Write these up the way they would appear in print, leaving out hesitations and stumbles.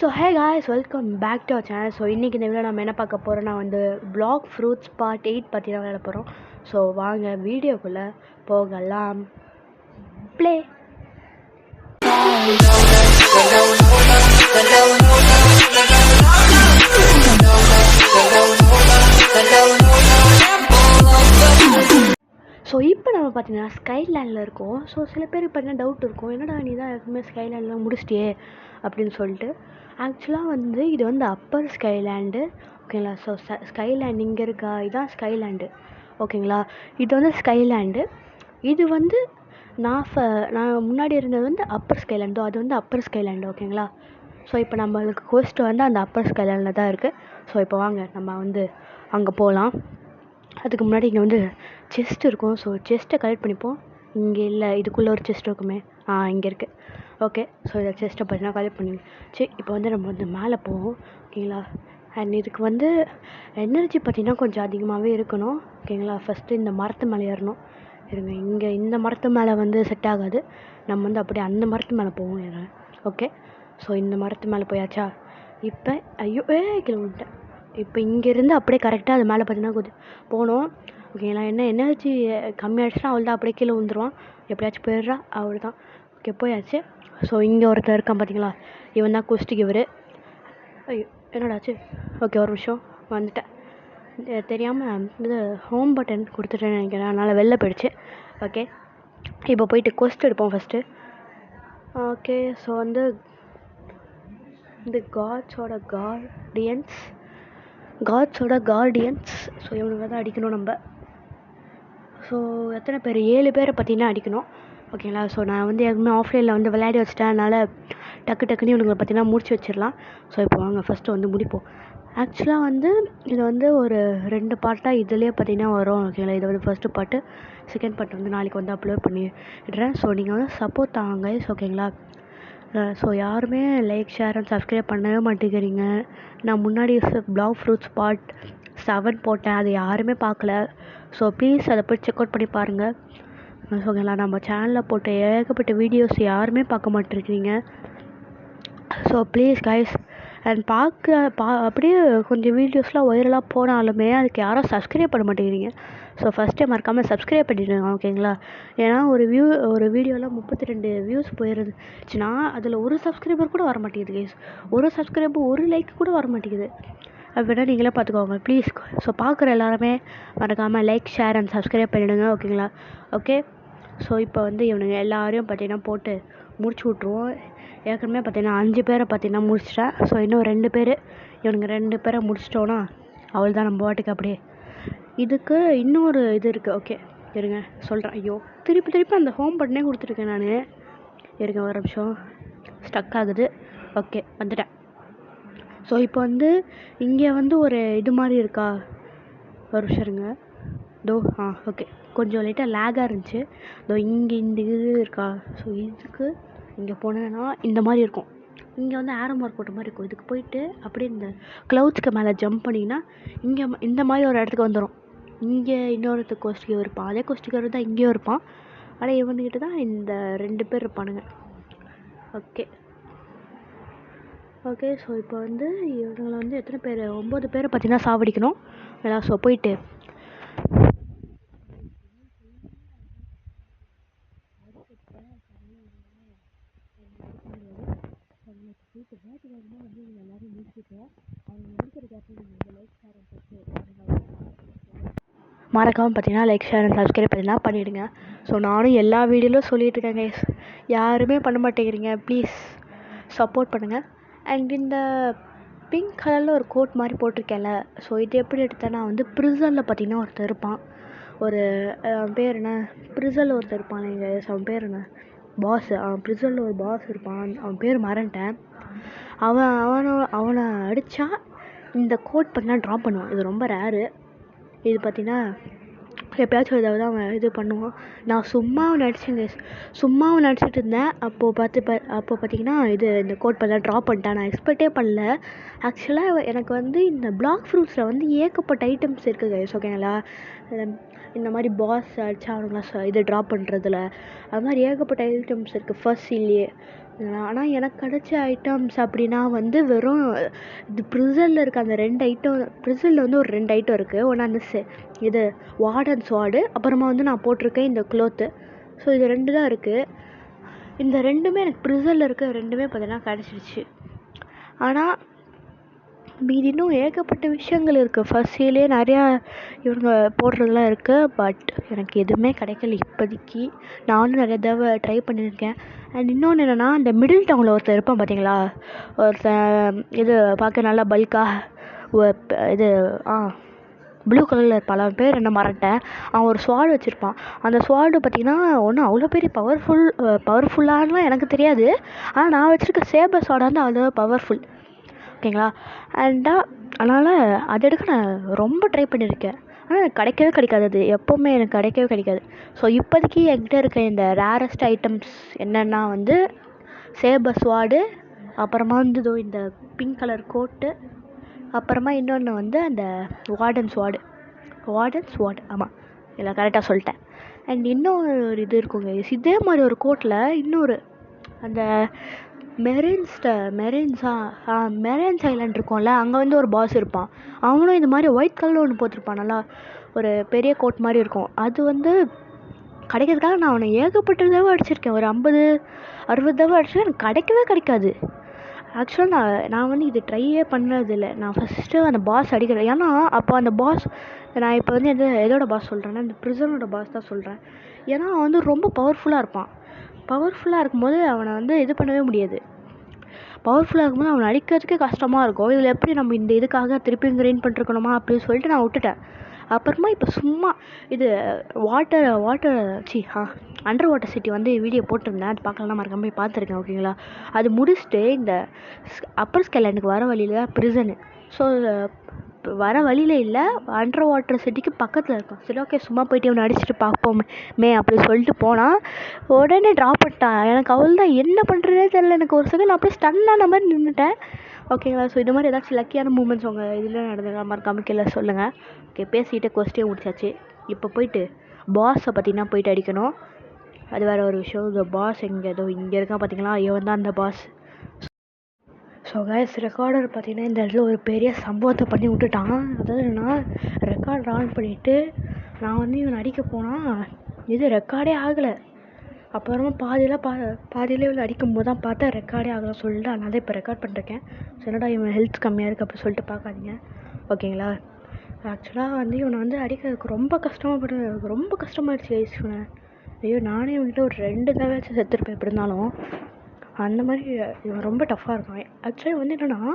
So hey guys, welcome back to our channel. So இன்றைக்கி இந்த video நம்ம என்ன பார்க்க போகிறோம்னா பிளாக் ஃப்ரூட்ஸ் பார்ட் 8 பற்றி தான் விளையாட போகிறோம். ஸோ வாங்க வீடியோக்குள்ளே போகலாம். ப்ளே. ஸோ இப்போ நம்ம பார்த்தீங்கன்னா ஸ்கைலேண்டில் இருக்கோம். ஸோ சில பேருக்கு பார்த்தீங்கன்னா டவுட் இருக்கும், என்னடா நீ தான் எப்பவுமே ஸ்கைலேண்ட்லாம் முடிச்சிட்டியே அப்படின்னு சொல்லிட்டு. ஆக்சுவலாக இது அப்பர் ஸ்கைலேண்டு, ஓகேங்களா. ஸோ ஸ்கைலேண்ட் இங்கே இருக்கா, இதுதான் ஸ்கைலேண்டு, ஓகேங்களா. இது ஸ்கைலேண்டு. இது நான் முன்னாடி இருந்தது அப்பர் ஸ்கைலேண்டோ, அது அப்பர் ஸ்கைலேண்டு, ஓகேங்களா. ஸோ இப்போ நம்மளுக்கு கோஸ்ட் அந்த அப்பர் ஸ்கைலேண்டில் தான் இருக்குது. ஸோ இப்போ வாங்க நம்ம அங்கே போகலாம். அதுக்கு முன்னாடி இங்கே செஸ்ட் இருக்கும். ஸோ செஸ்ட்டை கலெக்ட் பண்ணிப்போம். இங்கே இல்லை, இதுக்குள்ளே ஒரு செஸ்ட் இருக்குமே, இங்கே இருக்குது. ஓகே, ஸோ இதை செஸ்ட்டை பார்த்தீங்கன்னா கலெக்ட் பண்ணி சரி. இப்போ நம்ம மேலே போவோம், ஓகேங்களா. அண்ட் இதுக்கு எனர்ஜி பார்த்திங்கன்னா கொஞ்சம் அதிகமாகவே இருக்கணும், ஓகேங்களா. ஃபஸ்ட்டு இந்த மரத்து மேலே ஏறணும். இருங்க, இங்கே இந்த மரத்து மேலே செட் ஆகாது. நம்ம அப்படியே அந்த மரத்து மேலே போவோம் ஏறேன். ஓகே, ஸோ இந்த மரத்து மேலே போயாச்சா. இப்போ ஐயோ கீழே விட்டேன். இப்போ இங்கேருந்து அப்படியே கரெக்டாக அது மேலே பார்த்தீங்கன்னா கொஞ்சம் போகணும், ஓகேங்களா. என்ன எனர்ஜி கம்மியாகிடுச்சுன்னா அவள் தான் அப்படியே கீழே விழுந்துருவான். எப்படியாச்சும் போயிடுறா, அவள் தான். ஓகே, போயாச்சு. ஸோ இங்கே ஒருத்தர் இருக்கான் பார்த்தீங்களா, இவன் தான் குஸ்டிக்கு இவர். ஐயோ என்னடாச்சு. ஓகே, ஒரு நிமிஷம் வந்துட்டேன். தெரியாமல் ஹோம் பட்டன் கொடுத்துட்டேன்னு நினைக்கிறேன், அதனால் வெளில போயிடுச்சு. ஓகே, இப்போ போயிட்டு கொஸ்ட் எடுப்போம் ஃபஸ்ட்டு. ஓகே, ஸோ காட்ஸோட கார்டியன்ஸ். ஸோ இவனுங்க தான் அடிக்கணும் நம்ம. ஸோ எத்தனை பேர், 7 பேரை பார்த்தீங்கன்னா அடிக்கணும், ஓகேங்களா. ஸோ நான் எதுவுமே ஆஃப்லைனில் விளையாடி வச்சிட்டேன், அதனால் டக்குன்னு இவனுங்களை பார்த்தீங்கன்னா முடிச்சு வச்சிடலாம். ஸோ இப்போ வாங்க ஃபஸ்ட்டு முடிப்போம். ஆக்சுவலாக இது ஒரு 2 பார்ட்டாக இதுலேயே பார்த்தீங்கன்னா வரும், ஓகேங்களா. இது ஃபஸ்ட்டு பார்ட்டு, செகண்ட் பார்ட் நாளைக்கு அப்லோட் பண்ணிடுறேன். ஸோ நீங்கள் சப்போர்ட் தாங்க, ஓகேங்களா. ஸோ யாருமே லைக், ஷேர் அண்ட் சப்ஸ்கிரைப் பண்ணவே மாட்டேங்கிறீங்க. நான் முன்னாடி பிளாக் ஃப்ரூட்ஸ் பார்ட் 7 போட்டேன், அது யாருமே பார்க்கல. ஸோ ப்ளீஸ் அதை போய் செக் அவுட் பண்ணி பாருங்கள், ஓகேங்களா. நம்ம சேனலில் போட்ட ஏகப்பட்ட வீடியோஸ் யாருமே பார்க்க மாட்டேங்கிறீங்க. So please guys. அண்ட் அப்படியே கொஞ்சம் வீடியோஸ்லாம் வைரலாக போனாலுமே அதுக்கு யாரும் சப்ஸ்கிரைப் பண்ண மாட்டேங்கிறீங்க. ஸோ ஃபஸ்ட்டே மறக்காமல் சப்ஸ்கிரைப் பண்ணிடுங்க, ஓகேங்களா. ஏன்னா ஒரு வீடியோவில் 32 வியூஸ் போயிருந்துச்சுன்னா அதில் ஒரு சப்ஸ்கிரைபர் கூட வர மாட்டேங்குது கைஸ். ஒரு சப்ஸ்கிரைபர், ஒரு லைக் கூட வர மாட்டேங்குது. அப்படின்னா நீங்களே பார்த்துக்கோங்க ப்ளீஸ். ஸோ பார்க்குற எல்லாருமே மறக்காமல் லைக், ஷேர் அண்ட் சப்ஸ்கிரைப் பண்ணிவிடுங்க, ஓகேங்களா. ஓகே, ஸோ இப்போ இவனுங்க எல்லாரையும் பார்த்தீங்கன்னா போட்டு முடிச்சு விட்ருவோம். ஏற்கனவே பார்த்தீங்கன்னா 5 பேரை பார்த்தீங்கன்னா முடிச்சிட்டேன். ஸோ இன்னும் 2 பேர், இவனுங்க 2 பேரை முடிச்சிட்டோன்னா அவள் தான் நம்ம வாட்டுக்கு அப்படியே. இதுக்கு இன்னொரு இது இருக்குது, ஓகே இருங்க சொல்கிறேன். ஐயோ திருப்பி அந்த ஹோம் பட்டனே கொடுத்துருக்கேன் நான். இருங்க ஒரு நிமிஷம், ஸ்டக் ஆகுது. ஓகே வந்துட்டேன். ஸோ இப்போ இங்கே ஒரு இது மாதிரி இருக்கா, ஒரு நிமிஷம் இருங்க. ஓகே, கொஞ்சம் லைட்டாக லேகாக இருந்துச்சு. இங்கே இந்த இது இருக்கா. ஸோ இதுக்கு இங்கே போனேன்னா இந்த மாதிரி இருக்கும். இங்கே ஆரோ மார்க் போட்ட மாதிரி இருக்கும். இதுக்கு போயிட்டு அப்படியே இந்த க்ளவுட்ஸ்க்கு மேலே ஜம்ப் பண்ணிங்கன்னா இங்கே இந்த மாதிரி ஒரு இடத்துக்கு வந்துடும். இங்கே இன்னொருத்தர் கோஸ்டிக்கர் இருப்பான், அதே கோஸ்டிக்கர் தான் இங்கேயும் இருப்பான். ஆனால் இவனுக்கிட்ட தான் இந்த 2 பேர் இருப்பானுங்க. ஓகே, ஸோ இப்போ இவங்களை எத்தனை பேர், 9 பேரை பார்த்தீங்கன்னா சாவடிக்கணும் எல்லாம். ஸோ போயிட்டு எல்லாரும் முடிச்சுட்டு அவங்க முடிக்கிற கேப்பில் மறக்காமல் பார்த்தீங்கன்னா லைக், ஷேர் அண்ட் சப்ஸ்கிரைப் பார்த்தீங்கன்னா பண்ணிவிடுங்க. ஸோ நானும் எல்லா வீடியோவிலும் சொல்லிகிட்டு இருக்கேன் கைஸ், யாருமே பண்ண மாட்டேங்கிறீங்க. ப்ளீஸ் சப்போர்ட் பண்ணுங்கள். அண்ட் இந்த பிங்க் கலரில் ஒரு கோட் மாதிரி போட்டிருக்கேன்ல, ஸோ இது எப்படி எடுத்தேன்னா ப்ரிசனில் பார்த்தீங்கன்னா ஒருத்தர் இருப்பான். ஒரு அவன் பேர் என்ன, ப்ரிசனில் ஒருத்தர் இருப்பான். நீங்கள் அவன் பேர் என்ன, பாஸ். ப்ரிசனில் ஒரு பாஸ் இருப்பான், அவன் பேர் மறந்துட்டேன். அவனை அடித்தா இந்த கோட் பார்த்தீங்கன்னா ட்ராப் பண்ணுவான். இது ரொம்ப ரேரு. இது பார்த்தீங்கன்னா எப்போயாச்சும் ஏதாவது அவன் இது பண்ணுவான். நான் சும்மாவும் நடிச்சிட்டு இருந்தேன். அப்போது பார்த்தீங்கன்னா இந்த கோட் பார்த்தா ட்ராப் பண்ணிட்டேன். நான் எக்ஸ்பெக்டே பண்ணல. ஆக்சுவலாக எனக்கு இந்த பிளாக் ஃப்ரூட்ஸில் ஏகப்பட்ட ஐட்டம்ஸ் இருக்குது கைஸ், ஓகேங்களா. இந்த மாதிரி பாஸ் அடிச்சா அவனுங்களா இது ட்ராப் பண்ணுறதுல அது மாதிரி ஏகப்பட்ட ஐட்டம்ஸ் இருக்குது. ஃபர்ஸ்ட் இல்லையே ஆனால் எனக்கு கிடைச்ச ஐட்டம்ஸ் அப்படின்னா வந்து வெறும் இது ப்ரிசலில் இருக்க அந்த 2 ஐட்டம். ப்ரிசலில் வந்து ஒரு 2 ஐட்டம் இருக்குது. ஒன்று அந்த இது வார்டன் ஸ்வாடு, அப்புறமா வந்து நான் போட்டிருக்கேன் இந்த க்ளோத்து. ஸோ இது 2 தான் இருக்குது. இந்த 2மே எனக்கு ப்ரிசலில் இருக்க 2மே பார்த்தீங்கன்னா கிடச்சிருச்சு. ஆனால் மீதி இன்னும் ஏகப்பட்ட விஷயங்கள் இருக்குது. ஃபர்ஸ்ட் டேலே நிறையா இவங்க போடுறதுலாம் இருக்குது. பட் எனக்கு எதுவுமே கிடைக்கல இப்போதைக்கு. நானும் நிறைய தடவை ட்ரை பண்ணியிருக்கேன். அண்ட் இன்னொன்று என்னென்னா, இந்த மிடில் டவுனில் ஒருத்தர் இருப்பான் பார்த்தீங்களா, ஒருத்தன் இது பார்க்க நல்லா பல்காக இது ப்ளூ கலரில் இருப்பாள். அவன் பேர் என்ன மறந்துட்டேன். அவன் ஒரு ஸ்வாடு வச்சுருப்பான். அந்த ஸ்வாடு பார்த்திங்கன்னா ஒன்றும் அவ்வளோ பெரிய பவர்ஃபுல்லானலாம் எனக்கு தெரியாது. ஆனால் நான் வச்சுருக்க சேபர் ஸ்வாடு வந்து அவ்வளோ பவர்ஃபுல். ஓகேங்களா. அதனால் அதை எடுக்க நான் ரொம்ப ட்ரை பண்ணியிருக்கேன். ஆனால் எனக்கு கிடைக்காது. அது எப்போவுமே எனக்கு கிடைக்காது. ஸோ இப்போதைக்கு என்கிட்ட இருக்க இந்த ரேரஸ்ட் ஐட்டம்ஸ் என்னென்னா வந்து சேபர் ஸ்வாடு, அப்புறமா வந்து இந்த பிங்க் கலர் கோட்டு, அப்புறமா இன்னொன்று வந்து அந்த வார்டன் ஸ்வாடு. ஆமாம், இல்லை கரெக்டாக சொல்லிட்டேன். அண்ட் இன்னொரு ஒரு இது இருக்குங்க, இதே மாதிரி ஒரு கோட்டில் இன்னொரு அந்த மெரின்ஸ் ஐலாண்ட் இருக்கும்ல, அங்கே வந்து ஒரு பாஸ் இருப்பான். அவனும் இது மாதிரி ஒயிட் கலரில் ஒன்று போட்டிருப்பான். நல்லா ஒரு பெரிய கோட் மாதிரி இருக்கும். அது வந்து கிடைக்கிறதுக்காக நான் அவனை ஏகப்பட்ட தடவை அடிச்சிருக்கேன். ஒரு 50-60 தடவை அடிச்சிருக்கேன். எனக்கு கிடைக்காது. ஆக்சுவலாக நான் வந்து இது ட்ரையே பண்ணதில்லை. நான் ஃபஸ்ட்டு அந்த பாஸ் அடிக்கிறேன். ஏன்னா அப்போ அந்த பாஸ், நான் இப்போ வந்து எதோட பாஸ் சொல்கிறேன்னா, இந்த ப்ரிசனோட பாஸ் தான் சொல்கிறேன். ஏன்னா அவன் வந்து ரொம்ப பவர்ஃபுல்லாக இருப்பான். பவர்ஃபுல்லாக இருக்கும்போது அவனை வந்து இது பண்ணவே முடியாது. பவர்ஃபுல்லாக இருக்கும்போது அவனை அடிக்கிறதுக்கே கஷ்டமாக இருக்கும். இதில் எப்படி நம்ம இந்த இதுக்காக திருப்பி கிரைண்ட் பண்ணிருக்கணுமா அப்படின்னு சொல்லிட்டு நான் விட்டுட்டேன். அப்புறமா இப்போ சும்மா இது அண்டர் வாட்டர் சிட்டி வந்து வீடியோ போட்டிருந்தேன். அது பார்க்கலாம், மறக்காம போய் பார்த்துருக்கேன். ஓகேங்களா. அது முடிச்சுட்டு இந்த அப்பர் ஸ்கைலாண்டுக்கு வர வழியில் தான் ப்ரிசனு. ஸோ வர வழியில் இல்லை, அண்டர் வாட்டர் சிட்டிக்கு பக்கத்தில் இருக்கும். சரி, ஓகே, சும்மா போயிட்டு இவனை அடிச்சுட்டு பார்ப்போமே அப்படின்னு சொல்லிட்டு போனால் உடனே ட்ராப் பண்ணிட்டான். எனக்கு அவ்வளோதான், என்ன பண்ணுறதே தெரியல. எனக்கு ஒரு செகண்ட் அப்படியே ஸ்டன்னான மாதிரி நின்றுட்டேன். ஓகேங்களா. ஸோ இது மாதிரி ஏதாச்சும் லக்கியான மூமெண்ட்ஸ் உங்கள் இதில் நடந்ததா மறக்காம கீழே சொல்லுங்கள். ஓகே, பேசிகிட்டு கொஸ்டின் முடிச்சாச்சு. இப்போ போயிட்டு பாஸை பார்த்திங்கன்னா போயிட்டு அடிக்கணும். அது வேறு ஒரு விஷயம். இந்த பாஸ் இங்கே இருக்கான் பார்த்தீங்களா, இவன் தான் அந்த பாஸ். ஸோ கைஸ், ரெக்கார்டர் பார்த்திங்கன்னா இந்த இடத்துல ஒரு பெரிய சம்பவத்தை பண்ணி விட்டுட்டான். அதாவது நான் ரெக்கார்டர் ஆன் பண்ணிவிட்டு நான் வந்து இவன் அடிக்க போனால் இது ரெக்கார்டே ஆகலை. அப்புறமா பாதியில் இவ்வளோ அடிக்கும் போது தான் பார்த்தா ரெக்கார்டே ஆகலை சொல்லிட்டு அதனால தான் இப்போ ரெக்கார்ட் பண்ணிருக்கேன். ஸோ என்னடா இவன் ஹெல்த் கம்மியாக இருக்குது அப்படி சொல்லிட்டு பார்க்காதீங்க. ஓகேங்களா. ஆக்சுவலாக வந்து இவனை வந்து அடிக்கிறதுக்கு ரொம்ப கஷ்டமாயிடுச்சு கைஸ். இவனை ஐயோ, நானே இவன்கிட்ட ஒரு 2 தடவையாச்சும் செத்துருப்பேன் எப்படி இருந்தாலும். அந்த மாதிரி இவன் ரொம்ப டஃப்பாக இருக்கான். ஆக்சுவலி வந்து என்னென்னா,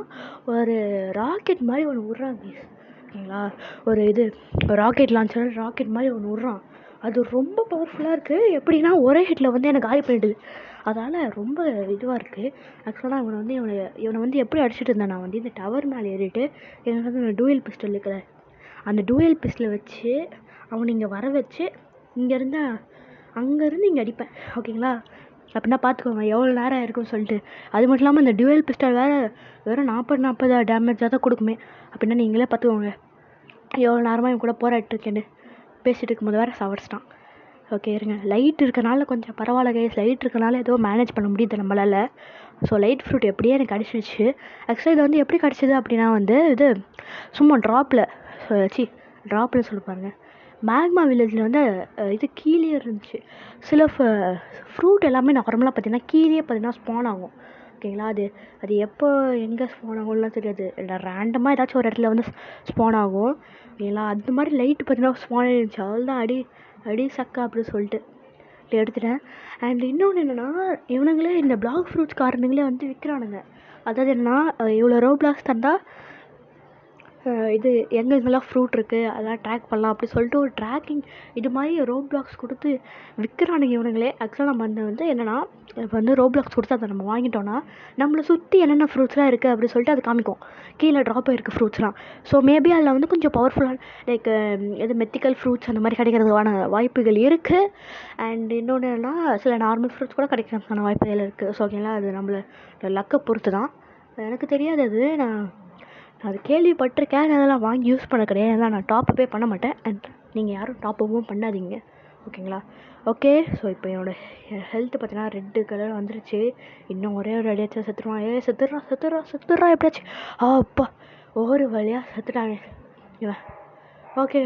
ஒரு ராக்கெட் மாதிரி ஒன்று விட்றான் கைஸ். ஓகேங்களா. ஒரு ராக்கெட் மாதிரி ஒன்று விட்றான். அது ரொம்ப பவர்ஃபுல்லாக இருக்குது. எப்படின்னா ஒரே ஹிட்டில் வந்து எனக்கு காலி பண்ணிடுது. அதனால் ரொம்ப இதுவாக இருக்குது. ஆக்சுவலாக இவனை வந்து எப்படி அடிச்சுட்டு இருந்தேன், நான் வந்து இந்த டவர் மேலே ஏறிட்டு எனக்கு வந்து டூயல் பிஸ்டல் இருக்குது, அந்த டூயல் பிஸ்டலை வச்சு அவனை இங்கே வர வச்சு அங்கேருந்து இங்கே அடிப்பேன். ஓகேங்களா. அப்படின்னா பார்த்துக்கோங்க எவ்வளோ நேரம் இருக்குன்னு சொல்லிட்டு. அது மட்டும் இல்லாமல் இந்த டூயல் பிஸ்டல் வெறும் 40 டேமேஜாக தான் கொடுக்குமே. அப்படின்னா நீங்களே பார்த்துக்கோங்க எவ்வளோ நேரமாக இவன் கூட போராடிட்டுருக்கேன்னு. பேசிகிட்டு இருக்கும்போது வேறு சவடிச்சிட்டான். ஓகே, இருங்க. லைட் இருக்கனால கொஞ்சம் பரவாயில்ல கைஸ். லைட் இருக்கனால ஏதோ மேனேஜ் பண்ண முடியுது நம்மளால். ஸோ லைட் ஃப்ரூட் எப்படியே எனக்கு கிடச்சிருச்சு. ஆக்சுவலாக இது வந்து எப்படி கிடச்சிது அப்படின்னா வந்து இது சும்மா ட்ராப்பில் சொல்லி பாருங்கள். மேக்மா வில்லேஜில் வந்து இது கீழே இருந்துச்சு. சில ஃப்ரூட் எல்லாமே நார்மலாக பார்த்திங்கன்னா கீழே பார்த்திங்கன்னா ஸ்பான் ஆகும். ஓகேங்களா. அது எப்போ எங்கே ஸ்பான் ஆகும்லாம் தெரியாது. இல்லை ரேண்டமாக ஏதாச்சும் ஒரு இடத்துல வந்து ஸ்பான் ஆகும். ஓகேங்களா. அந்த மாதிரி லைட்டு பார்த்திங்கன்னா ஸ்பான் ஆகிருந்துச்சு. அவ்வளோதான், அடி சக்கா அப்படின்னு சொல்லிட்டு எடுத்துட்டேன். அண்ட் இன்னொன்று என்னென்னா, இவனுங்களே இந்த பிளாக் ஃப்ரூட்ஸ் காரணங்களே வந்து விற்கிறானுங்க. அதாவது என்னென்னா, இவ்வளோ ரோப்ளாக்ஸ் தந்தால் இது எங்கெங்கெல்லாம் ஃப்ரூட் இருக்குது அதெல்லாம் ட்ராக் பண்ணலாம் அப்படி சொல்லிட்டு ஒரு ட்ராக்கிங் இது மாதிரி ரோப்ளாக்ஸ் கொடுத்து விற்கிறானுங்க இவனுங்களே. ஆக்சுவலாக நம்ம வந்து என்னென்னா, இப்போ வந்து ரோப்ளாக்ஸ் கொடுத்து அதை நம்ம வாங்கிட்டோன்னா நம்மளை சுற்றி என்னென்ன ஃப்ரூட்ஸ்லாம் இருக்குது அப்படி சொல்லிட்டு அது காமிக்கும். கீழே ட்ராப் ஆகிருக்கு ஃப்ரூட்ஸ்லாம். ஸோ மேபி அதில் வந்து கொஞ்சம் பவர்ஃபுல்லான லைக் மெத்திக்கல் ஃப்ரூட்ஸ் அந்த மாதிரி கிடைக்கிறதுக்கான வாய்ப்புகள் இருக்குது. அண்ட் இன்னொன்று என்னென்னா, சில நார்மல் ஃப்ரூட்ஸ் கூட கிடைக்கிறதுக்கான வாய்ப்புகள் இருக்குது. ஸோ ஓகேங்களா. அது நம்மளை லக்கை பொறுத்து தான். எனக்கு தெரியாது, நான் அது கேள்விப்பட்டிருக்கேன். அதெல்லாம் வாங்கி யூஸ் பண்ண கிடையாது. அதெல்லாம் நான் டாப்பப்பே பண்ண மாட்டேன். அண்ட் நீங்கள் யாரும் டாப்பப்பும் பண்ணாதீங்க. ஓகேங்களா. ஓகே, ஸோ இப்போ என்னோடய ஹெல்த்து பார்த்தீங்கன்னா ரெட்டு கலர் வந்துருச்சு. இன்னும் ஒரே ஒரு அடியாச்சும் செத்துருவான். செத்துடுறா எப்படியாச்சும். அப்பா, ஒரு வழியாக செத்துட்டாங்க இவன். ஓகே,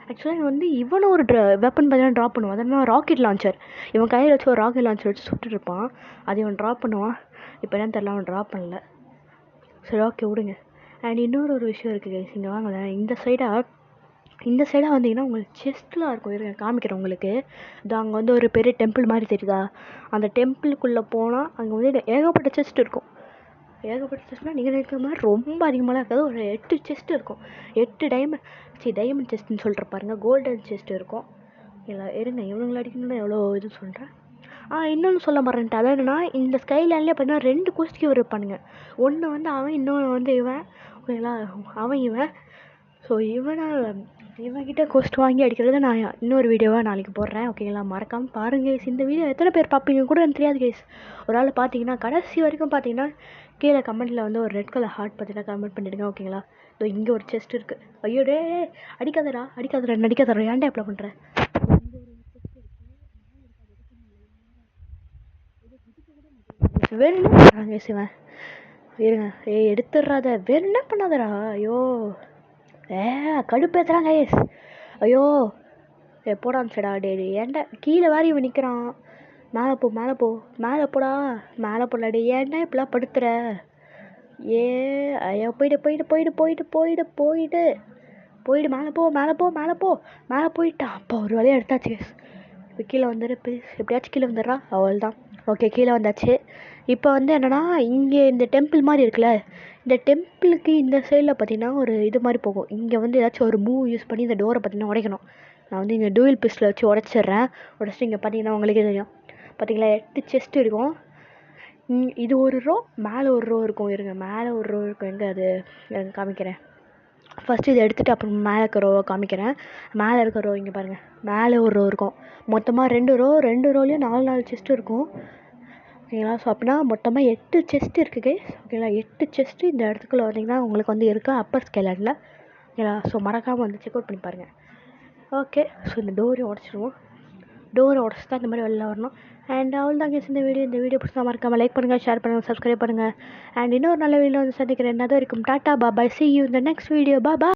ஆக்சுவலாக இவன் வந்து இவனும் ஒரு வெப்பன் பார்த்தீங்கன்னா ட்ராப் பண்ணுவான். அதனால் ராக்கெட் லான்ச்சர். இவன் கையில் வச்சு ஒரு ராக்கெட் லான்ச்சர் வச்சு சுட்டுருப்பான். அது இவன் ட்ராப் பண்ணுவான். இப்போ என்னன்னு தெரியல, அவன் ட்ராப் பண்ணல. சரி, ஓகே விடுங்க. அண்ட் இன்னொரு ஒரு விஷயம் இருக்குது கைஸ், இங்கே வாங்களேன். இந்த சைடாக வந்தீங்கன்னா உங்களுக்கு செஸ்ட்லாம் இருக்கும். இருங்க காமிக்கிறேன் உங்களுக்கு. இது அங்கே வந்து ஒரு பெரிய டெம்பிள் மாதிரி தெரியுதா? அந்த டெம்பிளுக்குள்ளே போனால் அங்கே வந்து ஏகப்பட்ட செஸ்ட் இருக்கும். ஏகப்பட்ட செஸ்ட்னால் நீங்கள் நினைக்கிற மாதிரி ரொம்ப அதிகமாகலாம் இருக்காது. ஒரு 8 செஸ்ட் இருக்கும். 8 டைமண்ட் செஸ்ட்னு சொல்கிற பாருங்க, கோல்டன் செஸ்ட் இருக்கும். இல்லை இருங்க, இவங்களை அடிக்கணும்னா எவ்வளோ இது சொல்கிறேன். இன்னொன்று சொல்ல மறந்துட்டேன். அதாவது என்னன்னா, இந்த ஸ்கைலேண்ட்லேயே பார்த்தீங்கன்னா 2 குஸ்திக்கு இருப்பானுங்க. ஒன்று வந்து அவன், இன்னொன்று வந்து இவன். ஓகேங்களா, அவன் இவன். ஸோ இவன்கிட்ட கொஸ்ட் வாங்கி அடிக்கிறத நான் இன்னொரு வீடியோவாக நாளைக்கு போடுறேன். ஓகேங்களா, மறக்காமல் பாருங்கள் கைஸ். இந்த வீடியோ எத்தனை பேர் பார்ப்பீங்க கூட எனக்கு தெரியாது கைஸ். ஒரு ஆள் பார்த்தீங்கன்னா கடைசி வரைக்கும் பார்த்தீங்கன்னா கீழே கமெண்ட்டில் வந்து ஒரு ரெட் கலர் ஹார்ட் பார்த்தீங்கன்னா கமெண்ட் பண்ணிவிடுங்க. ஓகேங்களா. இதோ இங்கே ஒரு செஸ்ட் இருக்குது. ஐயோ டே, அடிக்காதடா ஏன்டா அப்ளை பண்ணுறேன். வேறு என்ன பண்ணுறாங்க சிவன்? இருங்க, எடுத்துடுறாத, வேறு என்ன பண்ணாதடா. ஐயோ கடுப்பேற்றுறாங்க கைஸ். ஐயோ போடான்னு சடா. டே ஏன்டா கீழே வேறு இவன் நிற்கிறான். மேலே போடா. மேலே போடலாடி. ஏன்டா இப்படிலாம் படுத்துற? ஐயோ போயிடு மேலே போயிட்டான். அப்போ ஒரு வழியாக எடுத்தாச்சு. இப்போ கீழே வந்துடு ப்ளீஸ், எப்படியாச்சும் கீழே வந்துடுறா. அவள் தான். ஓகே, கீழே வந்தாச்சு. இப்போ வந்து என்னென்னா, இங்கே இந்த டெம்பிள் மாதிரி இருக்குல்ல, இந்த டெம்பிளுக்கு இந்த சைடில் பார்த்தீங்கன்னா ஒரு இது மாதிரி போகும். இங்கே வந்து ஏதாச்சும் ஒரு மூவ் யூஸ் பண்ணி இந்த டோரை பார்த்தீங்கன்னா உடைக்கணும். நான் வந்து இங்கே டூயல் பிஸ்டில் வச்சு உடச்சிட்றேன். உடச்சிட்டு இங்கே பார்த்தீங்கன்னா உங்களுக்கே தெரியும். பார்த்தீங்களா, 8 செஸ்ட் இருக்கும். இது ஒரு ரோ, மேலே ஒரு ரோ இருக்கும். இருங்க, மேலே ஒரு ரோ இருக்கும். எங்கே அது காமிக்கிறேன். ஃபஸ்ட்டு இதை எடுத்துகிட்டு அப்புறம் மேலே இருக்க ரோவை காமிக்கிறேன். மேலே இருக்க ரோ இங்கே பாருங்கள். மேலே ஒரு ரோ இருக்கும். மொத்தமாக 2 ரோலையும் 4 செஸ்ட் இருக்கும். ஓகேங்களா. ஸோ அப்படின்னா மொத்தமாக 8 செஸ்ட் இருக்குது கைஸ். ஓகேங்களா, 8 செஸ்ட்டு இந்த இடத்துக்குள்ளே வந்தீங்கன்னா உங்களுக்கு வந்து இருக்குது அப்பர் ஸ்கைலேண்டில். ஓகேங்களா. ஸோ மறக்காமல் வந்து செக் அவுட் பண்ணி பாருங்கள். ஓகே, ஸோ இந்த டோரையும் உடச்சிடுவோம். டோரை உடச்சி தான் இந்த மாதிரி வெளில வரணும். அண்ட் அவள் தான் கேஸ் இந்த வீடியோ பிடிச்சா மறக்காமல் லைக் பண்ணுங்கள், ஷேர் பண்ணுங்கள், சப்ஸ்கிரைப் பண்ணுங்கள். அண்ட் இன்னொரு நல்ல வீடியோ வந்து சந்திக்கிறேன். அது வரைக்கும் tata, bye, see you in the next video. Bye.